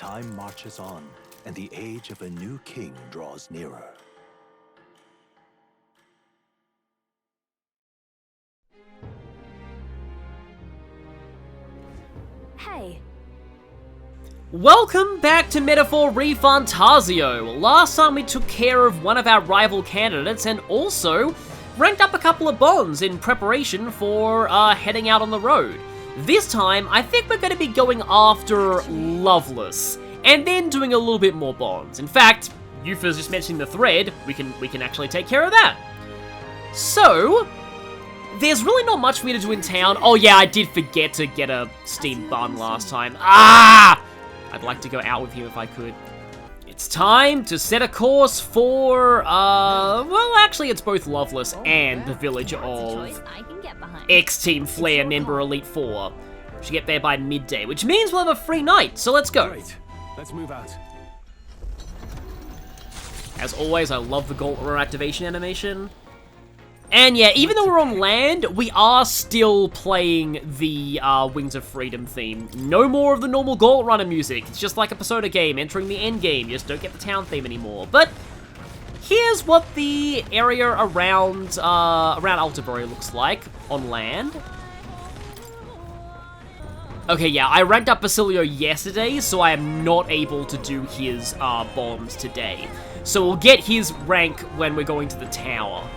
time marches on and the age of a new king draws nearer. Hey. Welcome back to Metaphor ReFantazio. Last time we took care of one of our rival candidates and also ranked up a couple of bonds in preparation for heading out on the road. This time, I think we're going to be going after Loveless, and then doing a little bit more bonds. In fact, Yufa's just mentioning the thread, we can actually take care of that. So, there's really not much for me to do in town. Oh yeah, I did forget to get a steamed bun last time. Ah! I'd like to go out with him if I could. It's time to set a course for, well, actually, it's both Loveless and the village of X-Team Flare member Elite 4. We should get there by midday, which means we'll have a free night, so let's go. Great. Let's move out. As always, I love the Gold Runner activation animation. And yeah, even though we're on land, we are still playing the Wings of Freedom theme. No more of the normal Gold Runner music. It's just like a Persona game, entering the end game. You just don't get the town theme anymore. But here's what the area around Altabury looks like on land. Okay, yeah, I ranked up Basilio yesterday, so I am not able to do his bombs today. So we'll get his rank when we're going to the tower.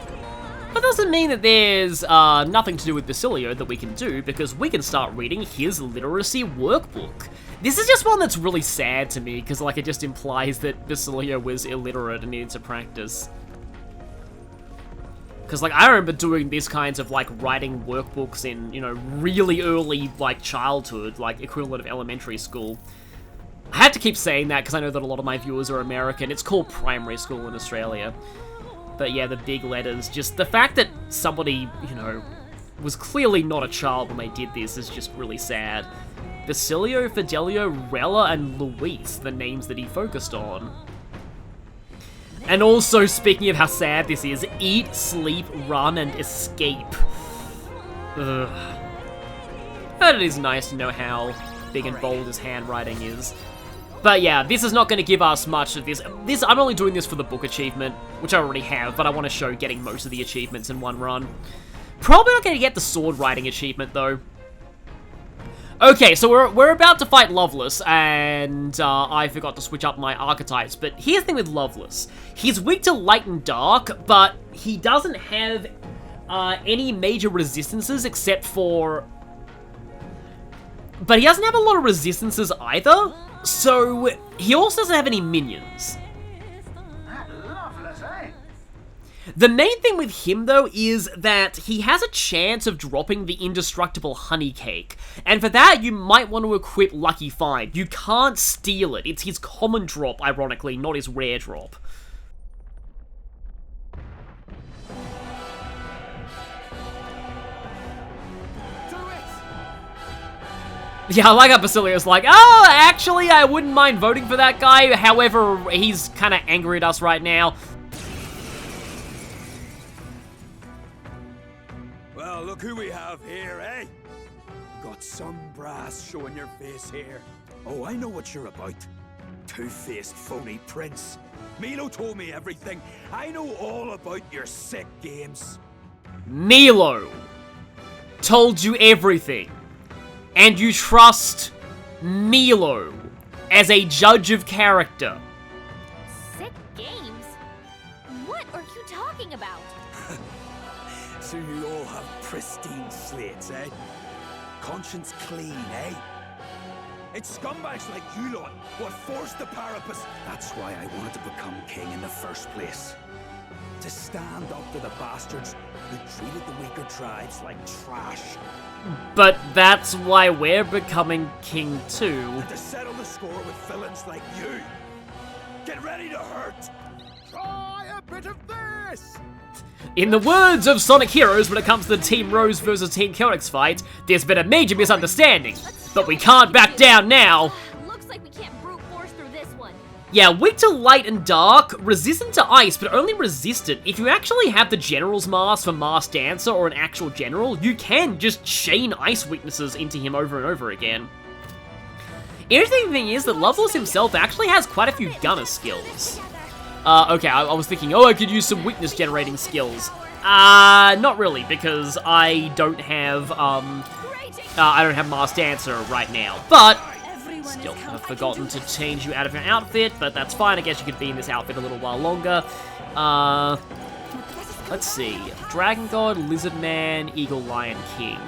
That doesn't mean that there's nothing to do with Basilio that we can do, because we can start reading his literacy workbook. This is just one that's really sad to me, because like it just implies that Basilio was illiterate and needed to practice. Because like I remember doing these kinds of like writing workbooks in, you know, really early like childhood, like equivalent of elementary school. I had to keep saying that because I know that a lot of my viewers are American. It's called primary school in Australia. But yeah, the big letters, just the fact that somebody, you know, was clearly not a child when they did this is just really sad. Basilio, Fidelio, Rella, and Luis, the names that he focused on. And also, speaking of how sad this is, eat, sleep, run, and escape. Ugh. But it is nice to know how big and bold his handwriting is. But yeah, this is not going to give us much of this. I'm only doing this for the book achievement, which I already have, but I want to show getting most of the achievements in one run. Probably not going to get the sword writing achievement, though. Okay, so we're about to fight Loveless, and I forgot to switch up my archetypes, but here's the thing with Loveless. He's weak to light and dark, but he doesn't have any major resistances except for... But he doesn't have a lot of resistances either. So, he also doesn't have any minions. Loveless, eh? The main thing with him, though, is that he has a chance of dropping the indestructible honey cake. And for that, you might want to equip Lucky Find. You can't steal it. It's his common drop, ironically, not his rare drop. Yeah, I like how Basilio's like, oh, actually, I wouldn't mind voting for that guy. However, he's kind of angry at us right now. Well, look who we have here, eh? Got some brass showing your face here. Oh, I know what you're about. Two-faced phony prince. Milo told me everything. I know all about your sick games. Milo told you everything. And you trust Milo as a judge of character. Sick games? What are you talking about? So you all have pristine slates, eh? Conscience clean, eh? It's scumbags like you lot what forced the Parapus. That's why I wanted to become king in the first place. To stand up to the bastards who treated the weaker tribes like trash. But that's why we're becoming king too. And to settle the score with villains like you. Get ready to hurt. Try a bit of this. In the words of Sonic Heroes, when it comes to the Team Rose versus Team Chaotix fight, there's been a major misunderstanding. But we can't back down now. Looks like we can't brute force through this one. Yeah, weak to light and dark, resistant to ice, but only resistant. If you actually have the General's Mask for Masked Dancer or an actual general, you can just chain ice weaknesses into him over and over again. Interesting thing is that Loveless himself actually has quite a few gunner skills. Okay, I was thinking, oh, I could use some weakness generating skills. Not really, because I don't have Masked Dancer right now. But, still have forgotten to change you out of your outfit, but that's fine. I guess you could be in this outfit a little while longer. Let's see. Dragon God, Lizard Man, Eagle, Lion, King.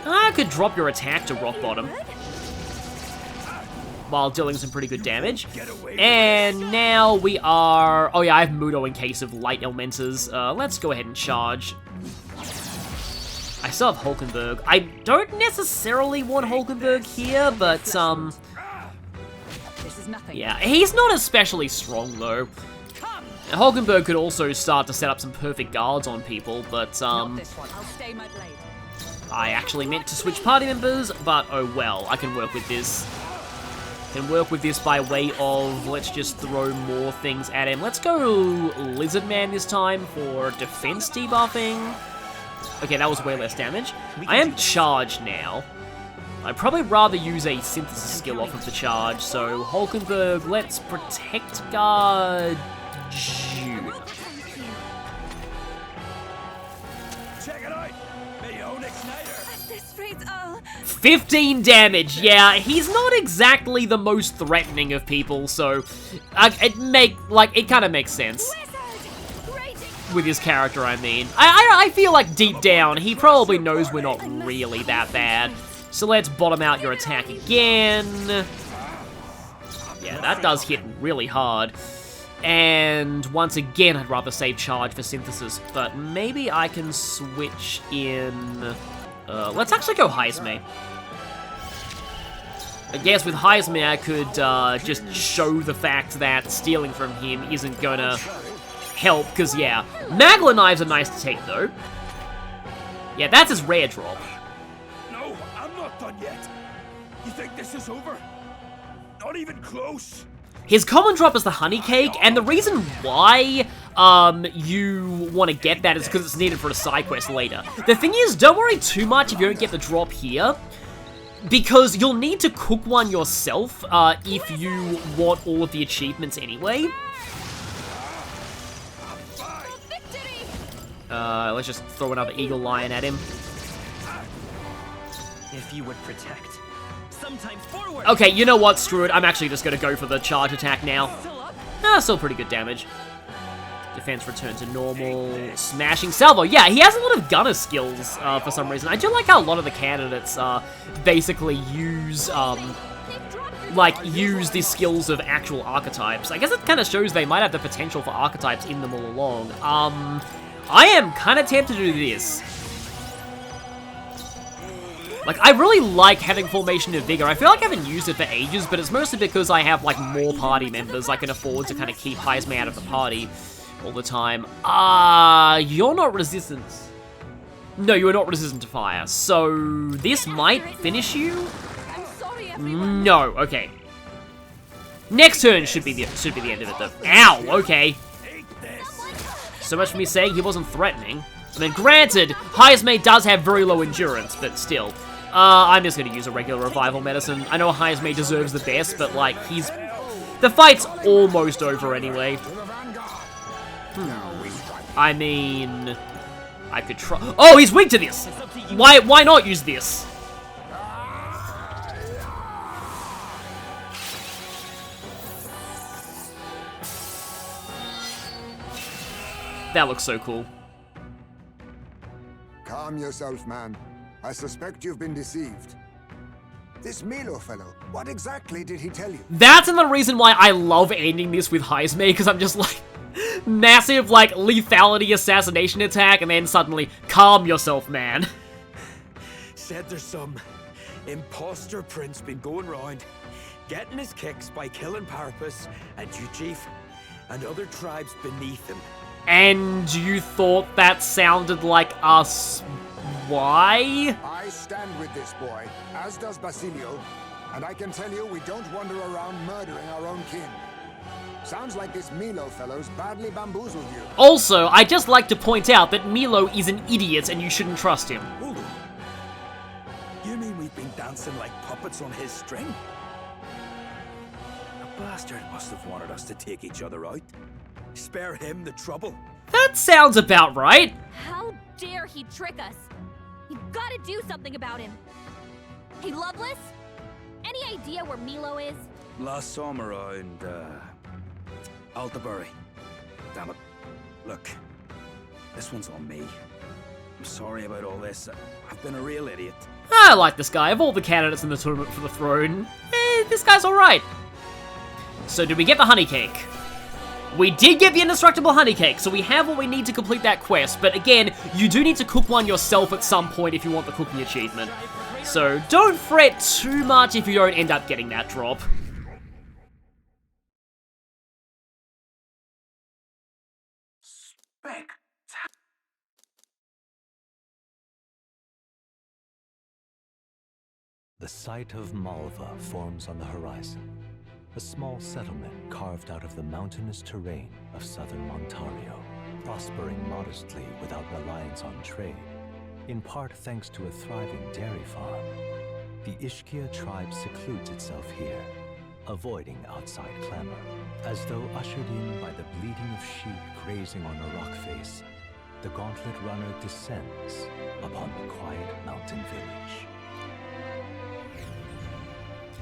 I could drop your attack to rock bottom while dealing some pretty good damage. And now we are... Oh yeah, I have Mudo in case of light elementers. Let's go ahead and charge. I still have Hulkenberg. I don't necessarily want Hulkenberg here, but, yeah, he's not especially strong, though. Hulkenberg could also start to set up some perfect guards on people, but, I actually meant to switch party members, but oh well, I can work with this. Can work with this by way of, let's just throw more things at him. Let's go Lizard Man this time for defense debuffing. Okay, that was way less damage. I am charged now. I'd probably rather use a synthesis skill off of the charge, so Hulkenberg, let's protect guard Junah. Check it out! Bionic Snyder! This rate, 15 damage, yeah, he's not exactly the most threatening of people, so it kind of makes sense. With his character, I mean. I feel like deep down, he probably knows we're not really that bad. So let's bottom out your attack again. Yeah, that does hit really hard. And once again, I'd rather save charge for synthesis, but maybe I can switch in... let's actually go Heisme. I guess with Heisme, I could just show the fact that stealing from him isn't gonna help, because yeah, Magla Knives are nice to take, though. Yeah, that's his rare drop. No, I'm not done yet. You think this is over? Not even close. His common drop is the honey cake, and the reason why you want to get that is because it's needed for a side quest later. The thing is, don't worry too much if you don't get the drop here, because you'll need to cook one yourself if you want all of the achievements anyway. Let's just throw another Eagle Lion at him. If you would protect, sometime forward. Okay, you know what? Screw it. I'm actually just gonna go for the charge attack now. Still pretty good damage. Defense return to normal. Smashing salvo. Yeah, he has a lot of gunner skills for some reason. I do like how a lot of the candidates basically use use the skills of actual archetypes. I guess it kind of shows they might have the potential for archetypes in them all along. I am kind of tempted to do this. Like, I really like having Formation of Vigor. I feel like I haven't used it for ages, but it's mostly because I have, like, more party members. I can afford to kind of keep Heisme out of the party all the time. You're not resistant. No, you are not resistant to fire. So, this might finish you? No, okay. Next turn should be the end of it, though. Ow, okay. So much for me saying he wasn't threatening. I mean, granted, Heisme does have very low endurance, but still. I'm just gonna use a regular revival medicine. I know Heisme deserves the best, but, like, the fight's almost over anyway. I mean... I could try... Oh, he's weak to this! Why not use this? That looks so cool. Calm yourself, man. I suspect you've been deceived. This Milo fellow, what exactly did he tell you? That's another reason why I love ending this with Heisme, because I'm just like, massive, like, lethality assassination attack, and then suddenly, calm yourself, man. Said there's some imposter prince been going round, getting his kicks by killing Parapus and Uchief and other tribes beneath him. And you thought that sounded like us? Why? I stand with this boy, as does Basilio, and I can tell you we don't wander around murdering our own kin. Sounds like this Milo fellow's badly bamboozled you. Also, I'd just like to point out that Milo is an idiot and you shouldn't trust him. Hold on. You mean we've been dancing like puppets on his string? Bastard must have wanted us to take each other out. Spare him the trouble. That sounds about right. How dare he trick us? You've got to do something about him. Hey, Loveless? Any idea where Milo is? Last saw him around, Altabury. Damn it. Look, this one's on me. I'm sorry about all this. I've been a real idiot. I like this guy. Of all the candidates in the tournament for the throne, this guy's alright. So did we get the honey cake? We did get the indestructible honey cake, so we have what we need to complete that quest. But again, you do need to cook one yourself at some point if you want the cooking achievement. So don't fret too much if you don't end up getting that drop. The site of Malva forms on the horizon, a small settlement carved out of the mountainous terrain of southern Ontario, prospering modestly without reliance on trade, in part thanks to a thriving dairy farm. The Ishkia tribe secludes itself here, avoiding outside clamor, as though ushered in by the bleating of sheep grazing on a rock face. The gauntlet runner descends upon the quiet mountain village.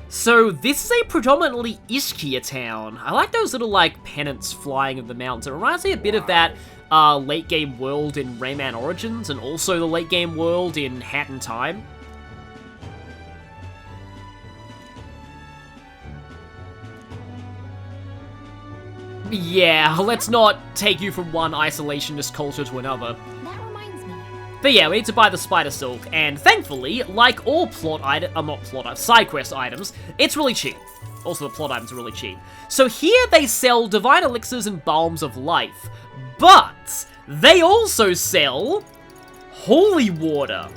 So this is a predominantly Ishkia town. I like those little, like, pennants flying in the mountains. It reminds me a bit of that late game world in Rayman Origins, and also the late game world in Hat in Time. Yeah, let's not take you from one isolationist culture to another. That reminds me. But yeah, we need to buy the spider silk, and thankfully, like all side quest items, it's really cheap. Also, the plot items are really cheap. So here they sell divine elixirs and balms of life, but they also sell holy water.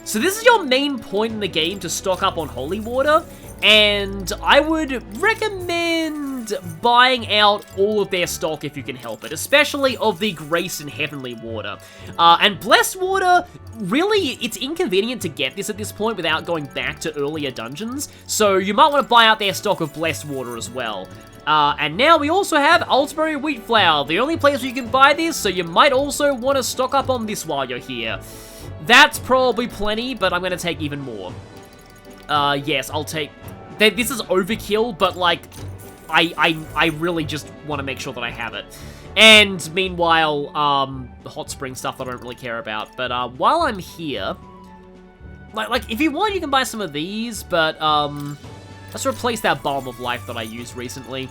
So this is your main point in the game to stock up on holy water, and I would recommend buying out all of their stock if you can help it, especially of the Grace and Heavenly water. And Blessed water, really, it's inconvenient to get this at this point without going back to earlier dungeons, so you might want to buy out their stock of Blessed water as well. And now we also have Altabury Wheat Flour, the only place where you can buy this, so you might also want to stock up on this while you're here. That's probably plenty, but I'm going to take even more. Yes, I'll take... This is overkill, but, like, I really just want to make sure that I have it. And, meanwhile, the hot spring stuff that I don't really care about. But, while I'm here... Like, if you want, you can buy some of these, but, let's replace that Balm of Life that I used recently.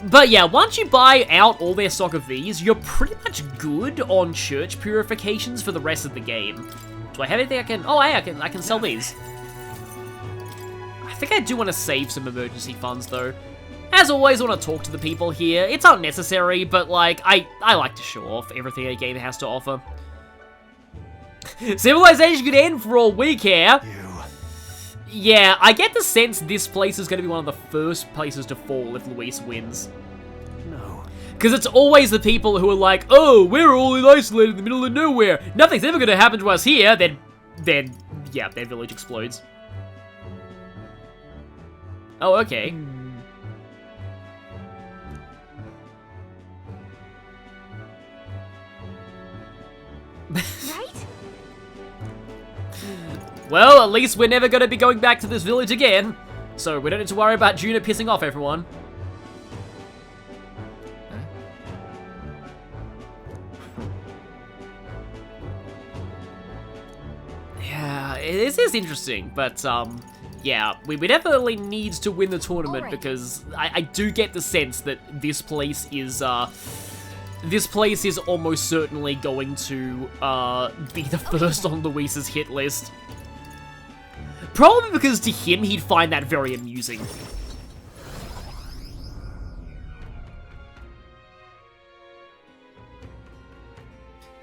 But yeah, once you buy out all their stock of these, you're pretty much good on church purifications for the rest of the game. Do I have anything I can... Oh, hey, I can sell these. I think I do want to save some emergency funds, though. As always, I want to talk to the people here. It's unnecessary, but, like, I like to show off everything a game has to offer. Civilization could end for all we care. Yeah, I get the sense this place is going to be one of the first places to fall if Luis wins. No. Because it's always the people who are like, oh, we're all isolated in the middle of nowhere. Nothing's ever going to happen to us here. Then, yeah, their village explodes. Oh, okay. Right? Well, at least we're never going to be going back to this village again. So we don't need to worry about Junah pissing off everyone. Yeah, this is interesting, but, yeah, we definitely need to win the tournament because I do get the sense that this place is almost certainly going to, be the first on Luis's hit list. Probably because to him, he'd find that very amusing.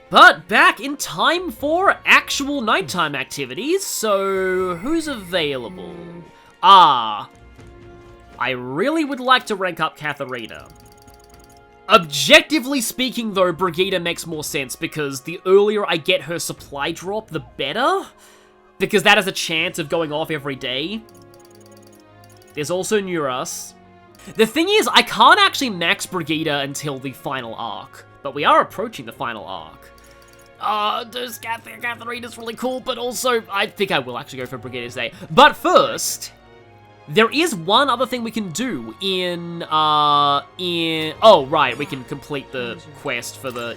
But back in time for actual nighttime activities, so who's available? I really would like to rank up Katharina. Objectively speaking though, Brigitta makes more sense because the earlier I get her supply drop, the better. Because that has a chance of going off every day. There's also Neuras. The thing is, I can't actually max Brigitta until the final arc, but we are approaching the final arc. Catherine is really cool, but also, I think I will actually go for Brigitta today. But first, there is one other thing we can do oh, right, we can complete the quest for the,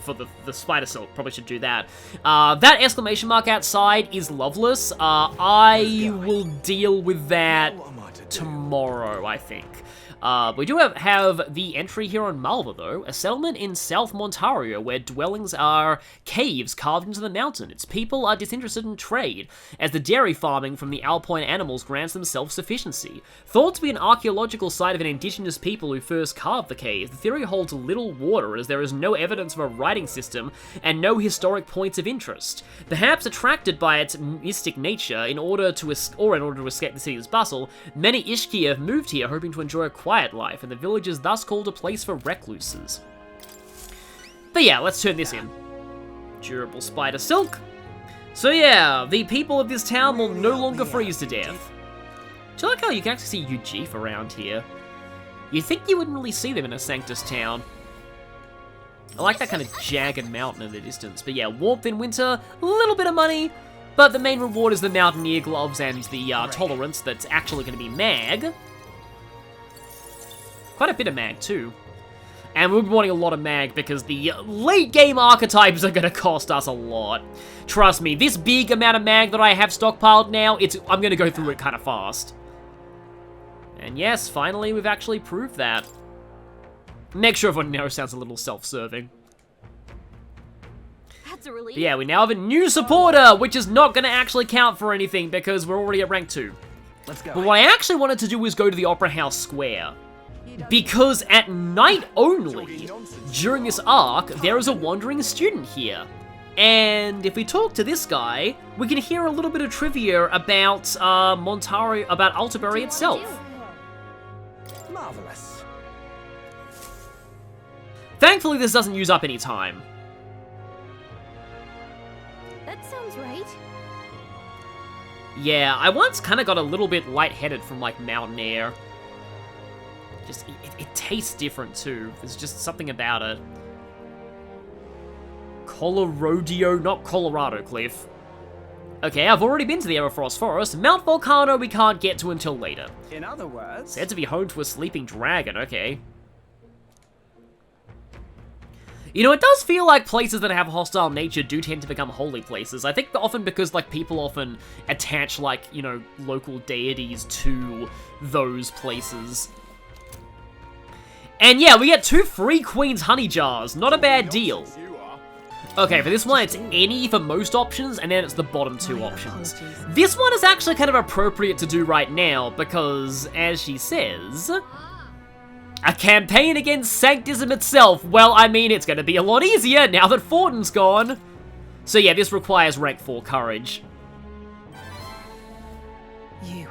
for the spider silk. Probably should do that. That exclamation mark outside is Loveless. I will deal with that tomorrow, I think. We do have the entry here on Malva, though, a settlement in South Montario where dwellings are caves carved into the mountain. Its people are disinterested in trade, as the dairy farming from the Alpine animals grants them self-sufficiency. Thought to be an archaeological site of an indigenous people who first carved the caves, the theory holds little water as there is no evidence of a writing system and no historic points of interest. Perhaps attracted by its mystic nature, in order to escape the city's bustle, many Ishki have moved here hoping to enjoy a quiet life, and the village is thus called a place for recluses. But yeah, let's turn this in. Durable spider silk. So yeah, the people of this town will no longer freeze to death. Do you like how you can actually see Ujif around here? You'd think you wouldn't really see them in a Sanctus town. I like that kind of jagged mountain in the distance. But yeah, warmth in winter, a little bit of money, but the main reward is the mountaineer gloves and the tolerance that's actually going to be mag. Quite a bit of mag, too. And we'll be wanting a lot of mag because the late game archetypes are going to cost us a lot. Trust me, this big amount of mag that I have stockpiled now, I'm going to go through it kind of fast. And yes, finally, we've actually proved that. Make sure everyone knows sounds a little self-serving. That's a relief. But yeah, we now have a new supporter, which is not going to actually count for anything because we're already at rank 2. Let's go. But what I actually wanted to do was go to the Opera House Square. Because at night only, during this arc, there is a wandering student here. And if we talk to this guy, we can hear a little bit of trivia about Montario, about Altabury itself. Marvelous. Thankfully, this doesn't use up any time. That sounds right. Yeah, I once kind of got a little bit lightheaded from, like, mountain air. Just, it tastes different, too. There's just something about it. Coloradio, not Colorado, Cliff. Okay, I've already been to the Everfrost Forest. Mount Volcano we can't get to until later. In other words, Said to be home to a sleeping dragon, okay. You know, it does feel like places that have hostile nature do tend to become holy places. I think often because, like, people often attach, like, you know, local deities to those places. And yeah, we get 2 free Queen's Honey Jars. Not a bad deal. Okay, for this one, it's any for most options, and then it's the bottom 2 options. This one is actually kind of appropriate to do right now, because, as she says, a campaign against Sanctism itself. Well, I mean, it's going to be a lot easier now that Fortin's gone. So yeah, this requires rank 4 courage. You.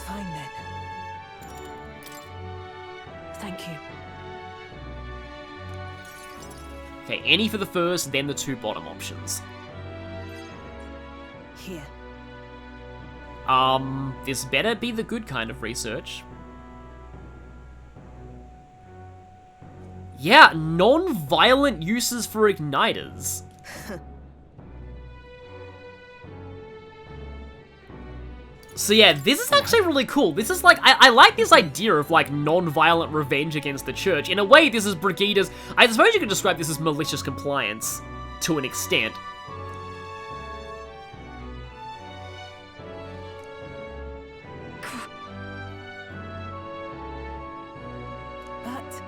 Fine then. Thank you. Okay, any for the first, then the 2 bottom options. Here. This better be the good kind of research. Yeah, non-violent uses for igniters. So yeah, this is actually really cool. This is like, I like this idea of like non-violent revenge against the church. In a way, this is Brigitta's, I suppose you could describe this as malicious compliance, to an extent. But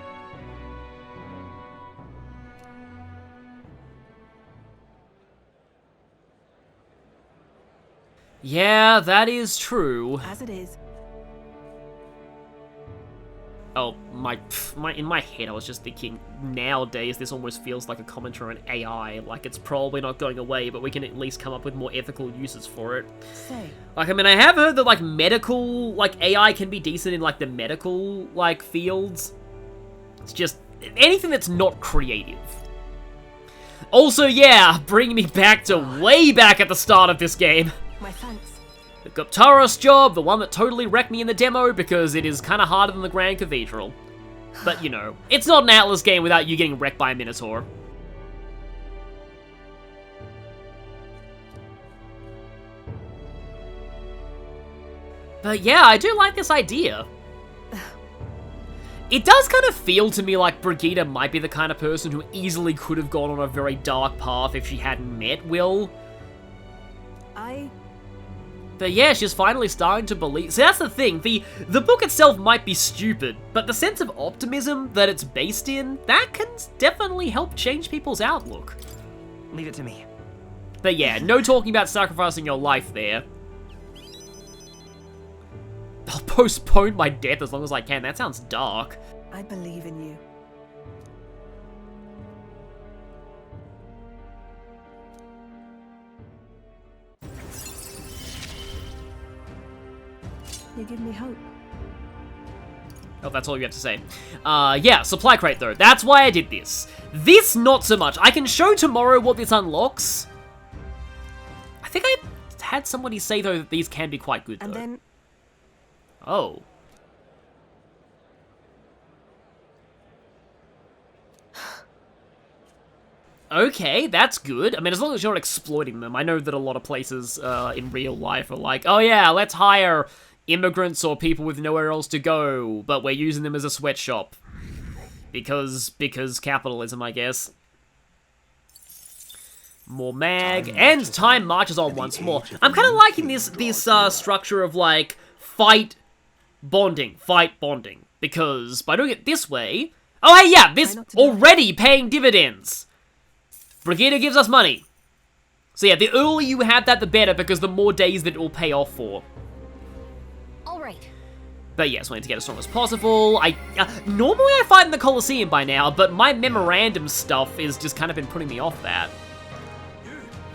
Yeah, that is true. as it is, Oh, in my head, I was just thinking, nowadays, this almost feels like a commentary on AI. Like, it's probably not going away, but we can at least come up with more ethical uses for it. say, Like, I mean, I have heard that, like, medical, like, AI can be decent in, like, the medical, like, fields. It's just, anything that's not creative. Also, yeah, bring me back to way back at the start of this game. my thanks. Guptaros job, the one that totally wrecked me in the demo because it is kind of harder than the Grand Cathedral. But, you know, it's not an Atlas game without you getting wrecked by a Minotaur. But yeah, I do like this idea. It does kind of feel to me like Brigitta might be the kind of person who easily could have gone on a very dark path if she hadn't met Will. But yeah, she's finally starting to believe. See, that's the thing. The book itself might be stupid, but the sense of optimism that it's based in, that can definitely help change people's outlook. Leave it to me. But yeah, no talking about sacrificing your life there. I'll postpone my death as long as I can. That sounds dark. I believe in you. You give me hope. Oh, that's all you have to say. Yeah, supply crate though. That's why I did this. This, not so much. I can show tomorrow what this unlocks. I think I had somebody say though that these can be quite good though. And then... Oh. Okay, that's good. I mean, as long as you're not exploiting them. I know that a lot of places in real life are like, oh yeah, let's hire immigrants or people with nowhere else to go, but we're using them as a sweatshop. Because capitalism, I guess. More mag, and time marches on once more. I'm kind of liking this structure of, like, fight bonding, because by doing it this way... Oh, hey, yeah, this already paying dividends! Brigitta gives us money. So yeah, the earlier you have that, the better, because the more days that it will pay off for. Alright. But yes, we need to get as strong as possible. Normally I fight in the Colosseum by now, but my memorandum stuff is just kind of been putting me off that.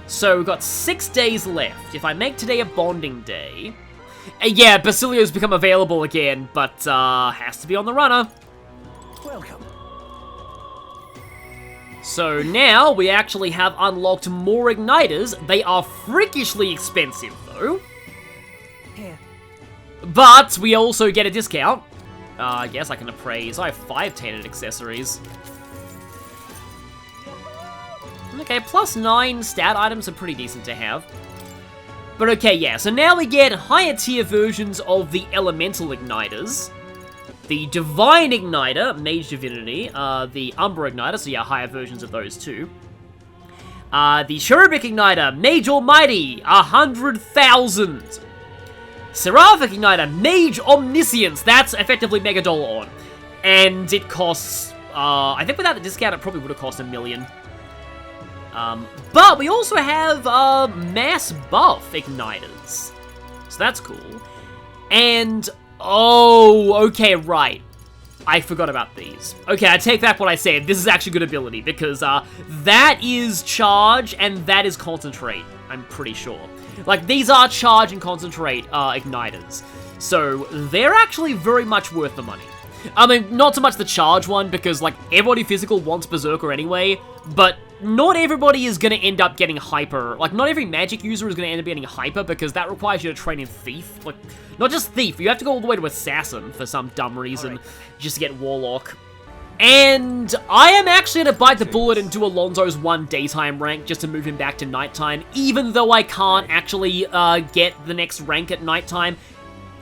So we've got 6 days left. If I make today a bonding day... yeah, Basilio's become available again, but has to be on the runner. Welcome. So now we actually have unlocked more igniters. They are freakishly expensive though. Here. But we also get a discount. I guess I can appraise. I have 5 tainted accessories. Okay, plus 9 stat items are pretty decent to have. But okay, yeah, so now we get higher tier versions of the elemental igniters. The Divine Igniter, Mage Divinity, the Umbra Igniter, so yeah, higher versions of those too. The Cherubic Igniter, Mage Almighty, 100,000. Seraphic Igniter, Mage Omniscience, that's effectively Megadolon. And it costs, I think without the discount it probably would have cost $1 million. But we also have Mass Buff Igniters. So that's cool. And... oh, okay, right. I forgot about these. Okay, I take back what I said. This is actually good ability, because that is charge and that is concentrate, I'm pretty sure. Like, these are charge and concentrate igniters. So, they're actually very much worth the money. I mean, not so much the charge one, because, like, everybody physical wants Berserker anyway, but not everybody is going to end up getting hyper. Like, not every magic user is going to end up getting hyper, because that requires you to train in Thief. Like, not just Thief, you have to go all the way to Assassin for some dumb reason, just to get Warlock. And I am actually going to bite the bullet and do Alonzo's 1 daytime rank just to move him back to nighttime, even though I can't actually get the next rank at nighttime.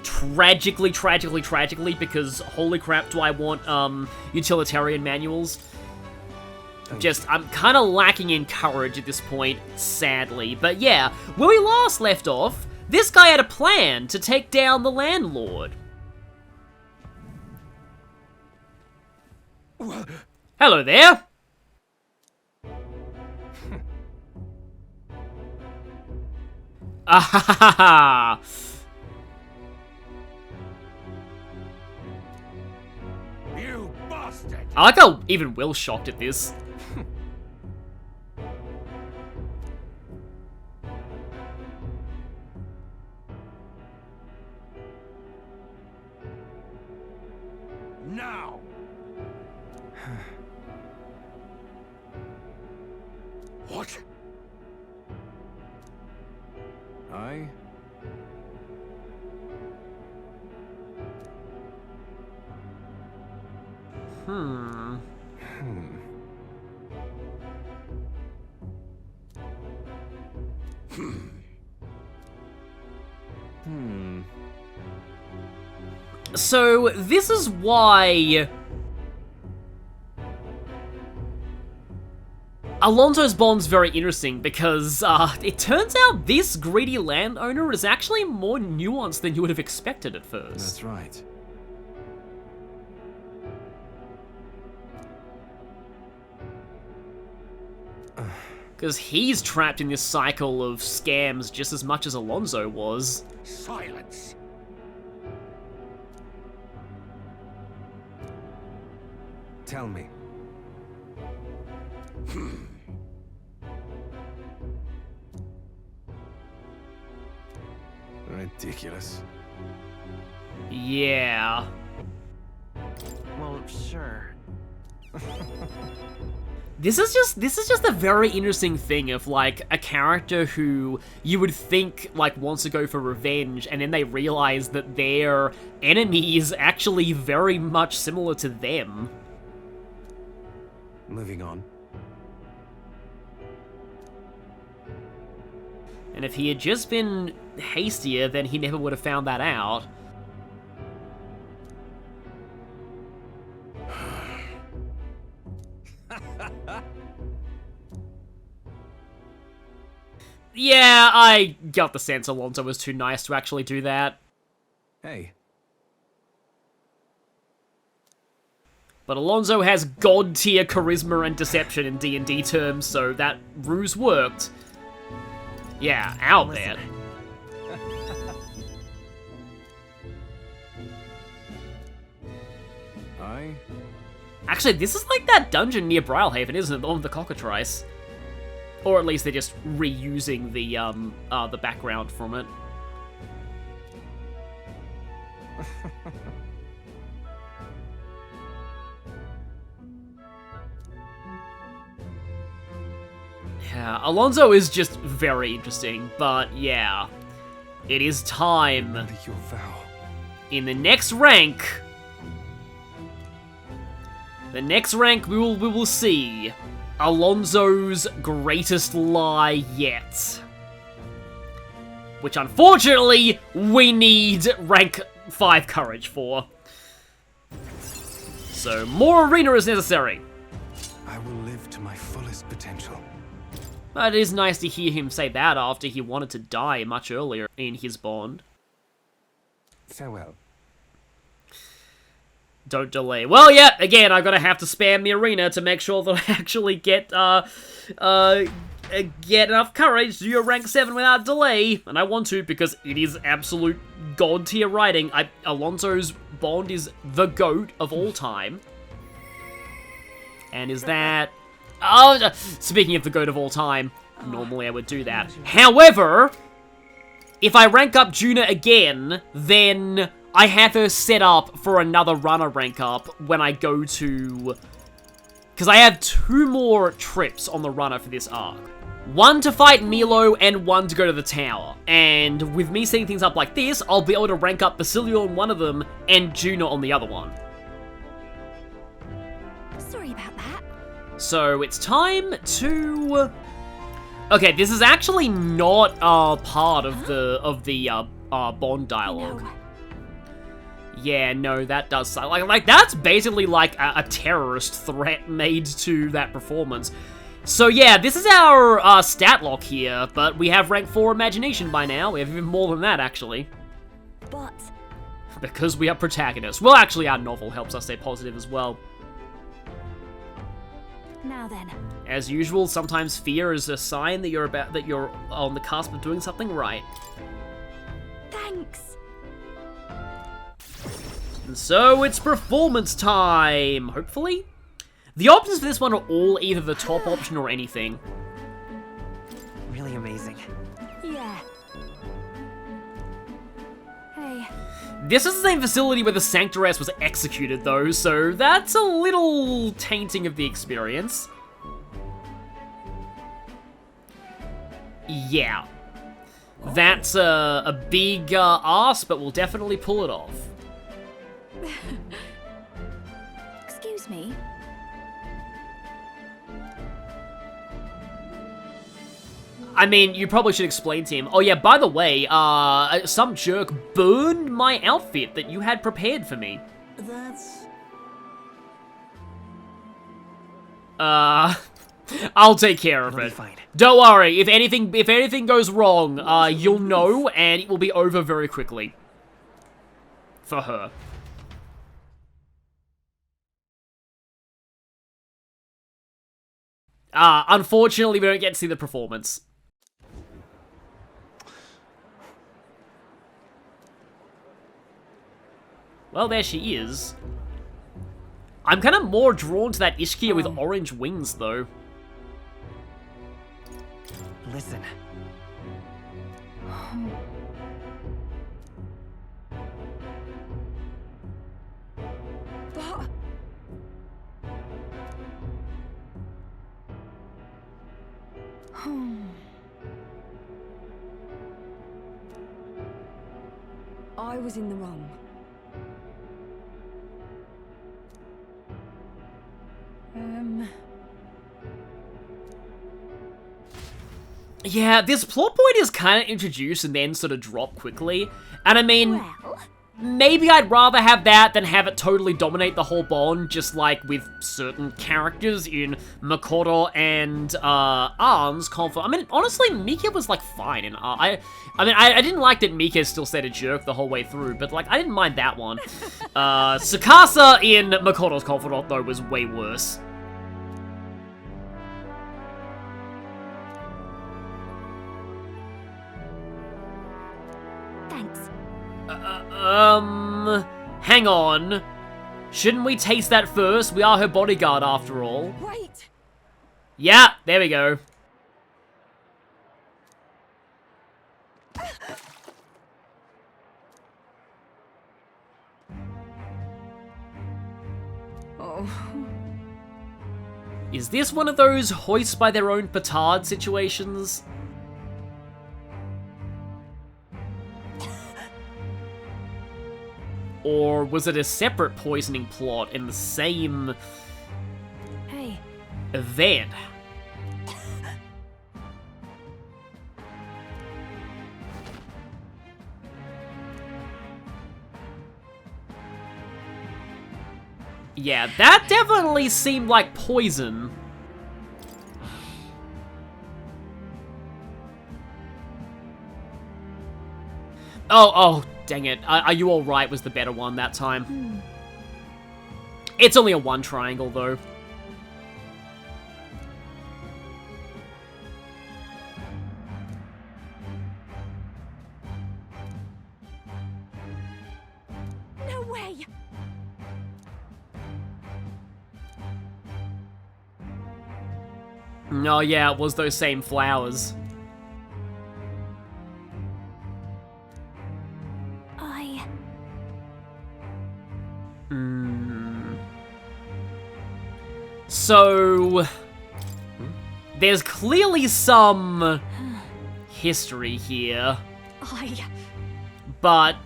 Tragically, because holy crap do I want utilitarian manuals. I'm kind of lacking in courage at this point, sadly. But yeah, where we last left off, this guy had a plan to take down the landlord. Hello there. Ah, You bastard! I like how even Will's shocked at this. Now! What? So, this is why Alonzo's bond's very interesting, because it turns out this greedy landowner is actually more nuanced than you would have expected at first. That's right. Because he's trapped in this cycle of scams just as much as Alonzo was. Silence! Tell me. Ridiculous. Yeah. Well, sure. This is just a very interesting thing of, like, a character who you would think, like, wants to go for revenge, and then they realize that their enemy is actually very much similar to them. Moving on. And if he had just been hastier, then he never would have found that out. Yeah, I got the sense Alonzo was too nice to actually do that. Hey. But Alonzo has god-tier charisma and deception in D&D terms, so that ruse worked. Yeah, out there. Actually, this is like that dungeon near Brylehaven, isn't it? The one with the cockatrice. Or at least they're just reusing the background from it. Yeah, Alonzo is just very interesting, but yeah. It is time. Remember your vow. In the next rank... we will see Alonzo's greatest lie yet. Which, unfortunately, we need rank 5 courage for. So, more arena is necessary. I will live to my fullest potential. But it is nice to hear him say that after he wanted to die much earlier in his bond. Farewell. Don't delay. Well, yeah, again, I'm gonna have to spam the arena to make sure that I actually get enough courage to do a rank 7 without delay. And I want to, because it is absolute god tier writing. Alonzo's bond is the GOAT of all time. And is that... Oh, speaking of the GOAT of all time, normally I would do that. However, if I rank up Junah again, then I have her set up for another runner rank up when I go to... Because I have 2 more trips on the runner for this arc. 1 to fight Milo, and 1 to go to the tower. And with me setting things up like this, I'll be able to rank up Basilio on one of them, and Junah on the other one. Sorry about that. So, it's time to... Okay, this is actually not part of the Bond dialogue. No. Yeah, no, that does suck. Like that's basically like a terrorist threat made to that performance. So yeah, this is our stat lock here, but we have rank 4 imagination by now. We have even more than that, actually. But... Because we are protagonists. Well, actually, our novel helps us stay positive as well. Now then. As usual, sometimes fear is a sign that you're on the cusp of doing something right. Thanks. And so it's performance time, hopefully. The options for this one are all either the top option or anything. Really amazing. Yeah. Hey. This is the same facility where the Sanctoress was executed, though, so that's a little tainting of the experience. Yeah. That's a big ask, but we'll definitely pull it off. Excuse me. I mean, you probably should explain to him. Oh yeah, by the way, some jerk burned my outfit that you had prepared for me. That's... I'll take care of It'll it. be fine. Don't worry, if anything goes wrong, you'll know, and it will be over very quickly. For her. Unfortunately, we don't get to see the performance. Well, there she is. I'm kind of more drawn to that Ishkia with orange wings, though. Listen. But... I was in the wrong. Yeah, this plot point is kind of introduced and then sort of dropped quickly. And I mean, Well, maybe I'd rather have that than have it totally dominate the whole Bond, just like with certain characters in Makoto and Arn's conflict. I mean, honestly, Mika was like fine, and I didn't like that Mika still stayed a jerk the whole way through, but like I didn't mind that one. Tsukasa in Makoto's conflict though was way worse. thanks. Hang on. Shouldn't we taste that first? We are her bodyguard after all. Wait! Yeah, there we go. Oh. Is this one of those hoist by their own petard situations? Or was it a separate poisoning plot in the same Hey. event? Yeah, that definitely seemed like poison. Oh, dang it. Are You Alright was the better one that time. It's only a one triangle, though. No way! Oh yeah, it was those same flowers. So, there's clearly some history here, but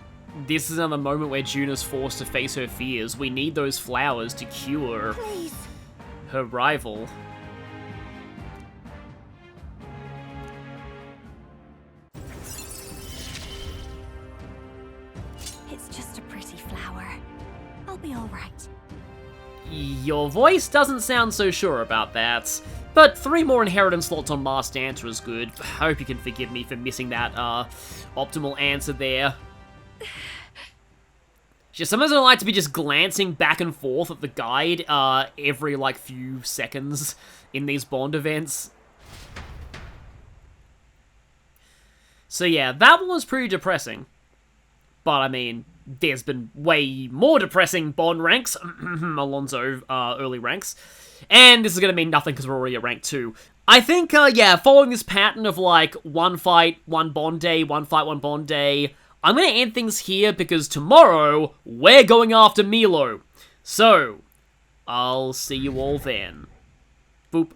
this is another moment where Junah's forced to face her fears. We need those flowers to cure Please. her rival. It's just a pretty flower. I'll be alright. Your voice doesn't sound so sure about that, but 3 more inheritance slots on Masked Answer is good. I hope you can forgive me for missing that optimal answer there. Sometimes I don't like to be just glancing back and forth at the guide every like few seconds in these Bond events. So yeah, that one was pretty depressing. But I mean, there's been way more depressing Bond ranks, Alonzo early ranks, and this is going to mean nothing because we're already at rank 2. I think, yeah, following this pattern of, like, one fight, one Bond day, one fight, one Bond day, I'm going to end things here because tomorrow, we're going after Milo. So, I'll see you all then. Boop.